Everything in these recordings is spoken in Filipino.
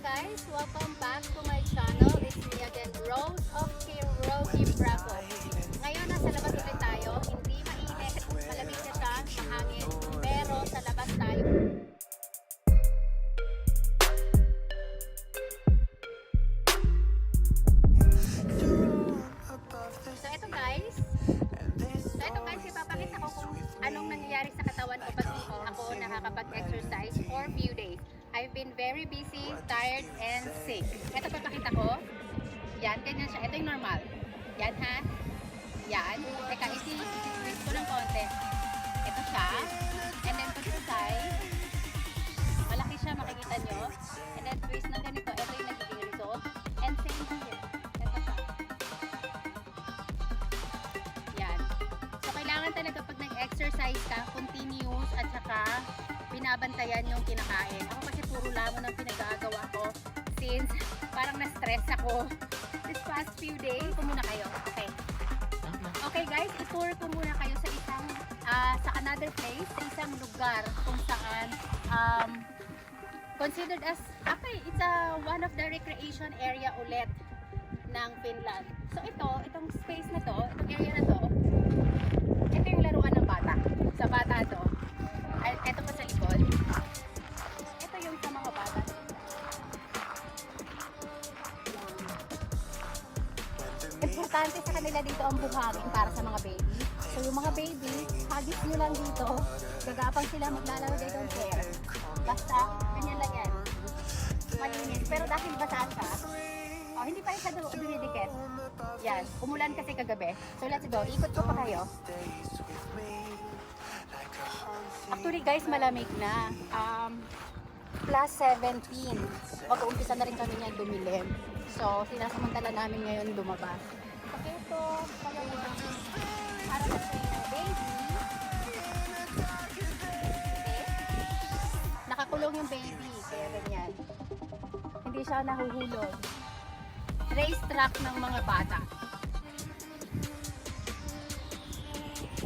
guys! Welcome back to my channel. It's me again, Rose of Kirogi Bravo. Ngayon, nasa labas ulit tayo. Hindi mainit, malamig na siya, mahangin, pero sa labas tayo. So ito guys, ipapakita ko kung anong nangyayari sa katawan ko pag ako nakakapag-exercise for few days. I've been very busy, tired, and sick. Ito papakita ko. Yan, ganyan siya. Ito yung normal. Yan ha. Yan. Teka, isi-twist ko ng konti. Ito siya. And then pag sa side, malaki siya, makikita nyo. And then twist ng ganito. Ito yung nagiging result. And same here. Ito siya. Yan. So, kailangan talaga pag nag-exercise ka, continuous at saka binabantayan yung kinakain. Ako kasi puro lamon ang pinagagawa ko since parang na-stress ako this past few days. Ito muna kayo. Okay. Okay guys, i-tour ko muna kayo sa isang sa another place, sa isang lugar kung saan considered as it's one of the recreation area ulit ng Finland. So itong space na to, itong area na to, ito yung laruan ng bata. Sa bata to. Ito pa sa likod. Ito yung sa mga bata. Importante sa kanila dito ang buhangin para sa mga baby. So yung mga baby, hagis nyo lang dito. Gagapang sila, maglalaro dito ng chair. Basta, ganyan lang yan. Malinis. Pero dahil basaan siya, hindi pa rin siya dumidikit. Yan. Umulan kasi kagabi. So let's go. Ikot ko pa kayo. Actually guys, malamig na. Plus 17. Mag-uumpisa na rin kami niyan dumilim. So, sinasamantala namin ngayon lumabas. Okay, ito, pagawin para sa baby. Okay. Nakakulong yung baby. Kaya ganyan. Hindi siya nahuhulog. Race track ng mga bata.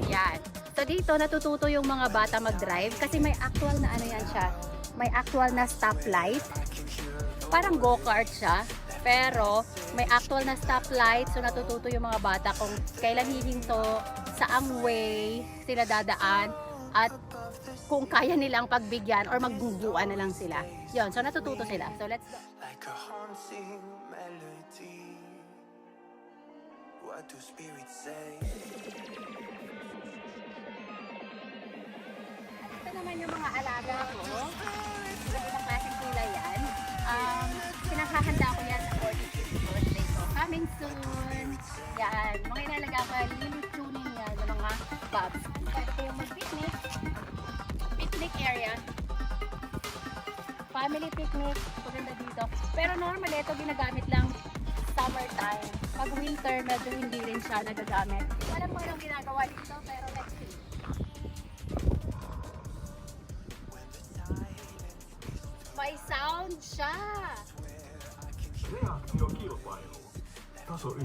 Yan. So dito natututo yung mga bata mag-drive kasi may actual na ano yan siya. May actual na stoplight. Parang go-kart siya. Pero may actual na stoplight. So natututo yung mga bata kung kailan hihinto, saang way sila dadaan, at kung kaya nilang pagbigyan or magbubuan na lang sila. Yun. So natututo sila. So let's go. What do spirits say? Ito naman yung mga alaga ko. Ilang klaseng kulay yan. Pinakahanda ko yan sa 45th birthday ko. Coming soon. Yan. Mga inalaga ko, lilitunin yan ng mga bobs. Pwede kayong mag-picnic. Picnic area. Family picnic. Maganda dito. Pero normally, ito ginagamit lang summertime. Pag winter, medyo hindi rin siya nagagamit. Alam mo yung ginagawa dito, pero let's see. May sound siya! Recreational. Taso 1.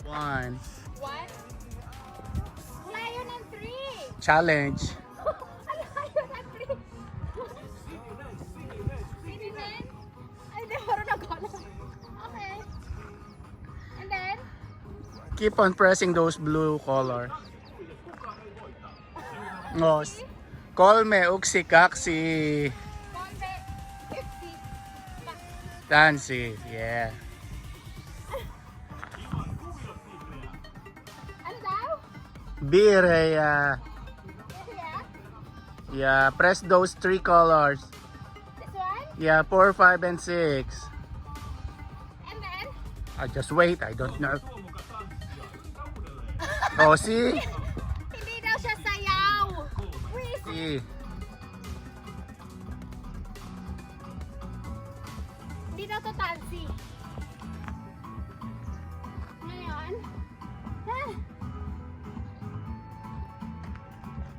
1. Layo ng 3! Challenge. Layo ng 3! Sininen? Ay, di marunong ako. Okay. And then? Keep on pressing those blue color. Ngos. Kolme, uksi, kaksi. Konde, 50. Tansi. Yeah. Ano daw? Bire, yeah. Yeah? Yeah, press those 3 colors. This one? Yeah, 4, 5, and 6. And then? Just wait, I don't know. Oh, see? Hindi daw siya sayaw. See? Hindi daw to tansi. Ngayon,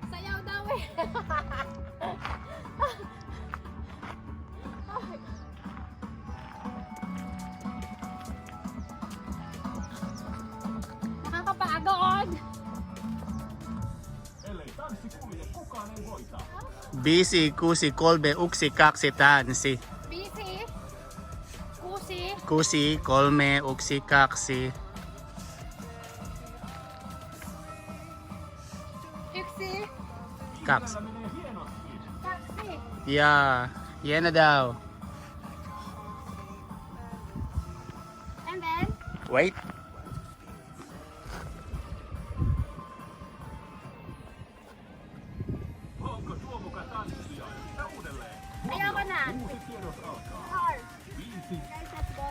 sayaw daw eh. Nakakapagod. Ellei tanssi kulje, kuka kukaan ei voita. Bisi, kusi, kolme, uksi, kaksi, tanssi. Busy. Kusi. Kusi, kolme, uksi, kaksi. Yksi. Kaksi. Täällä menee hienosti. Kaksi. Yeah. Yan na daw. And then, Wait. Onko tuo muka tanssija? Ja uudelleen. ayoko na. Uusi kierros alkaa. Hard. 5, Guys, let's go.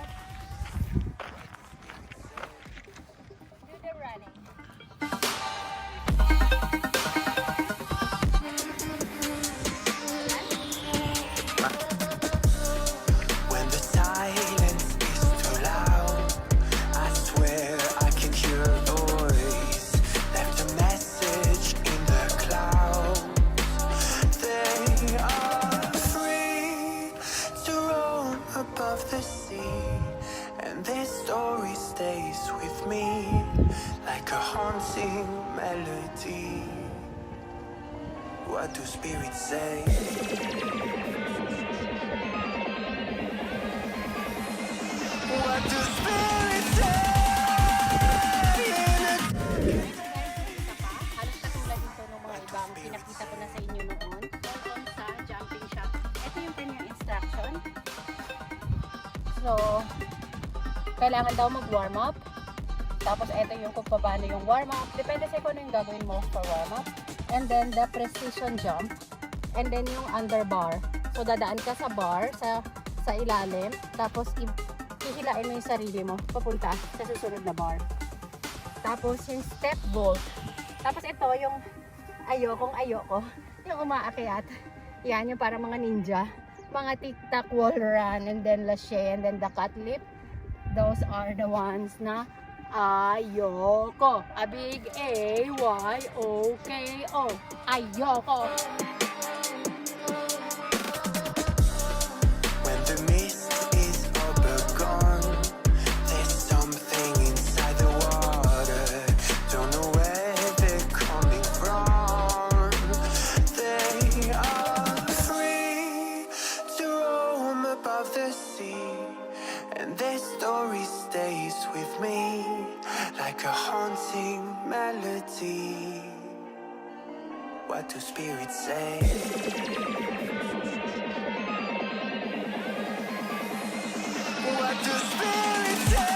Do the running. When the silence is too loud, I swear I can hear a voice. Left a message in the clouds. They are free to roam above the sea, and this story stays with me like a haunting melody. What do spirits say? What do spirits say? Halos katulad dito ng mga ibang pinakita ko na sa inyo noon. Doon sa jumping shop. Ito yung kanyang instruction. So, kailangan daw mag-warm up. Tapos ito yung kung paano yung warm up. Depende sa kung ano yung gagawin mo for warm up. And then the precision jump. And then yung under bar. So, dadaan ka sa bar, sa ilalim. Tapos, hihilain mo yung sarili mo papunta sa susunod na bar. Tapos yung step vault. Tapos ito yung ayoko. Yung umaakyat. Yan yung para mga ninja. Mga tic-tac wall run and then lache and then the cut lip. Those are the ones na ayoko. A big A-Y-O-K-O. Ayoko. When the mist is all but gone, there's something inside the water. Don't know where they're coming from. They are free to roam above the sea, and their story stays with me like a haunting melody. What do spirits say? What do spirits say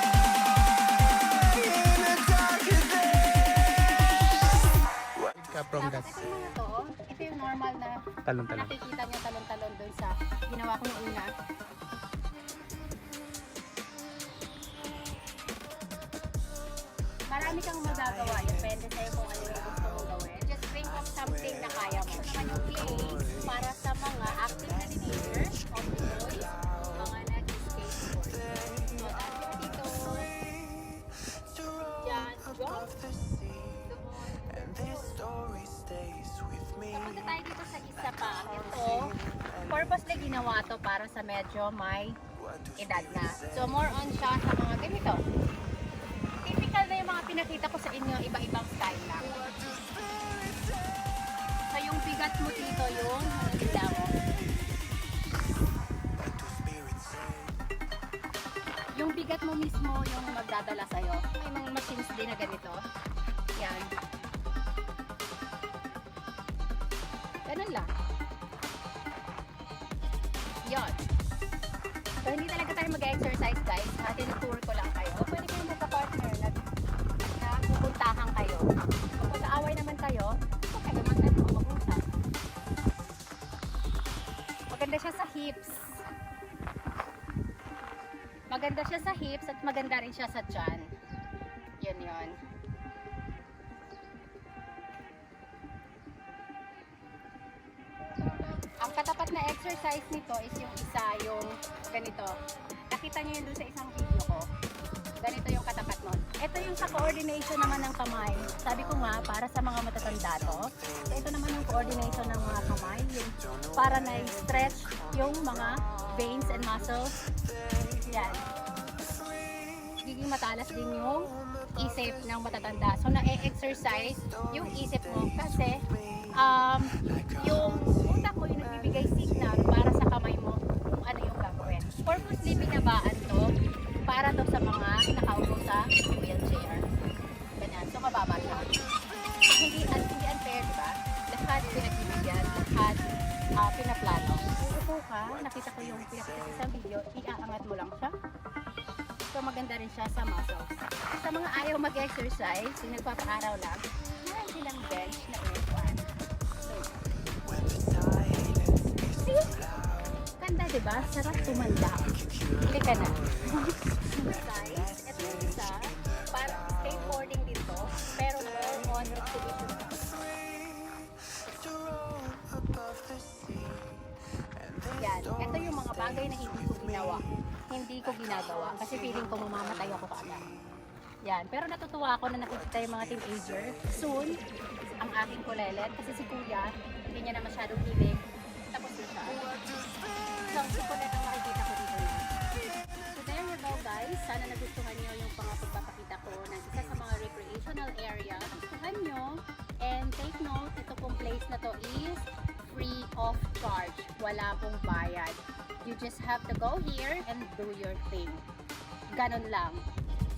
in the darker days? Ka from that Tapos itong mga to, ito yung normal na talon-talon. nakikita nyo talon-talon dun sa ginawa ko yung una. Marami kang magagawa. Depende sa'yo kung ano yung gusto mong gawin. Just think of something na kaya mo. Naman yung place para sa mga active na teenagers, of the boys, mga nag-skateboard. So, dahil dito, dyan, jump, doon, And their story stays with me. Punta tayo dito sa isa pa. Ito, purposely ginawa to para sa medyo may edad na. So, more on siya sa mga ganito. Typical na yung mga pinakita ko sa inyo, iba-ibang style lang. So, yung bigat mo dito yung nila mo. Yung bigat mo mismo yung magdadala sa'yo. May mga machines din na ganito. Yan. Ganun lang. Yon. So, hindi talaga tayo mag-exercise, guys. Tinitour ko lang kayo. Pwede kayong magka-partner na pupuntahan kayo. Kung mag-aaway naman kayo, huwag kayo mag-usap. Maganda siya sa hips. Maganda siya sa hips at maganda rin siya sa tiyan. Yun. Ang katapat na exercise nito is yung isa, yung ganito. Nakita niyo yun doon sa isang video ko. Ganito yung katapat nun. Ito yung sa coordination naman ng kamay. Sabi ko nga, para sa mga matatanda to. So, ito naman yung coordination ng mga kamay. Yung para na-stretch yung mga veins and muscles. Yan. nagiging matalas din yung isip ng matatanda. So, na-exercise yung isip mo kasi yung utak mo yung nagbibigay signal para sa kamay mo kung ano yung gagawin. Purposely binabaan to para to sa mga nakaupo sa wheelchair. Ganyan. So, mababa siya. So, hindi unfair, di ba? Lahat pinagbibigyan, lahat pinaplano. Upo ka, nakita ko yung pinakita sa video, iaangat mo lang siya. So, maganda rin siya sa muscles. Sa mga ayaw mag-exercise, yung nagpapaaraw lang, meron silang bench na upuan. So, see? Ganda, diba? Sarap tumanda. Hili ka na. Guys, ito yung isa, parang skateboarding dito, pero more on recreation. Yan, ito yung mga bagay na hindi ko ginagawa kasi feeling ko mamamatay ako kaagad. Yan, pero natutuwa ako na nakikita yung mga teenager. Soon, ang aking kulelet kasi si Kuya, hindi niya na masyadong hilig. Tapos na siya. So, si Kulet ang makikita ko dito na. So, there you go guys. Sana nagustuhan niyo yung pagpapakita ko ng isa sa mga recreational area. Gustuhan niyo. And take note, ito pong place na to is free of charge. Wala pong bayad. You just have to go here and do your thing. Ganon lang.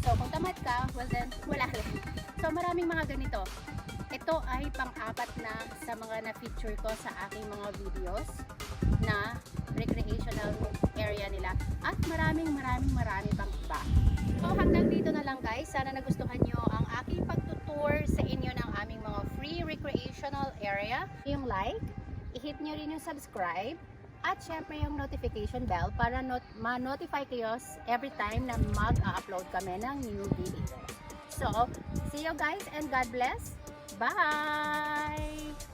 So, kung tamad ka, well then, wala lang. So, maraming mga ganito. Ito ay pang-apat na sa mga na-feature ko sa aking mga videos na recreational area nila. At maraming pang iba. So, hanggang dito na lang guys. Sana nagustuhan nyo ang aking pagtutour sa inyo ng aming mga free recreational area. Yung like, i-hit nyo rin yung subscribe. At syempre yung notification bell para ma-notify kayo every time na mag-upload kami ng new video. So, see you guys and God bless. Bye!